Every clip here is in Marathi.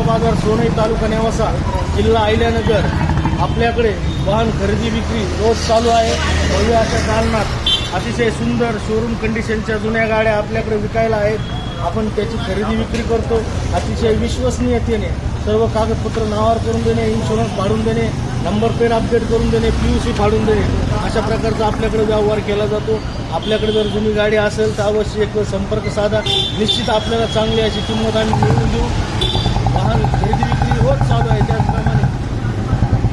बाजार, सोनई, तालुका नेवासा, जिल्हा अहिल्यानगर. आपल्याकडे वाहन खरेदी विक्री रोज चालू आहे. भव्य अशा दालनात अतिशय सुंदर शोरूम कंडिशनच्या जुन्या गाड्या आपल्याकडे विकायला आहेत. आपण त्याची खरेदी विक्री करतो. अतिशय विश्वसनीयतेने सर्व कागदपत्र नावावर करून देणे, इन्शुरन्स फाडून देणे, नंबर प्लेट अपडेट करून देणे, PUC फाडून देणे, अशा प्रकारचा आपल्याकडे व्यवहार केला जातो. आपल्याकडे जर जुनी गाडी असेल तर अवश्य एक संपर्क साधा. निश्चित आपल्याला चांगली अशी किंमत आम्ही मिळवून देऊ. वाहन खरेदी विक्री रोज चालू आहे. त्याचप्रमाणे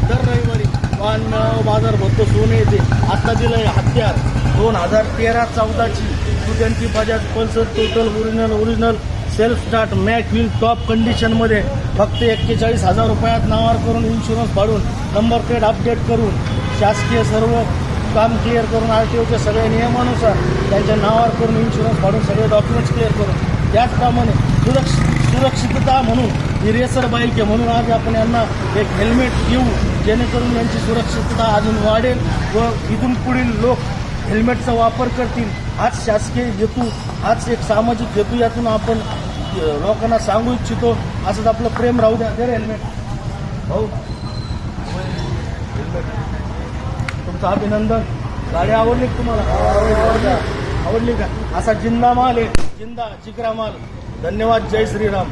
दर रविवारी वाहन मेळावा बाजार भरतो सोने येथे. आत्ता दिलं आहे हत्यार 2013-14ची त्यांची Bajaj Pulsar total original self start Mac wheel top कंडिशनमध्ये फक्त 41,000 रुपयात नावावर करून इन्शुरन्स फाडून नंबर प्लेट अपडेट करून शासकीय सर्व काम क्लिअर करून RTOच्या सगळ्या नियमानुसार त्यांच्या नावावर करून इन्शुरन्स फाडून सगळे डॉक्युमेंट्स क्लिअर करून त्याचप्रमाणे सुरक्षितता म्हणून ही रेसर बाईक आहे म्हणून आज आपण यांना एक हेल्मेट देऊ जेणेकरून यांची सुरक्षितता अजून वाढेल व इथून पुढील लोक हेल्मेटचा वापर करतील. हाच शासकीय हेतू, हाच एक सामाजिक हेतू यातून आपण लोकांना सांगू इच्छितो. असंच आपलं प्रेम राहू द्या. दे हेल्मेट भाऊ. हेल्मेट तुमचं अभिनंदन. गाडी आवडली का तुम्हाला? आवडली का? असा जिंदा माल आहे, जिंदा जिगरा माल. धन्यवाद. जय श्रीराम.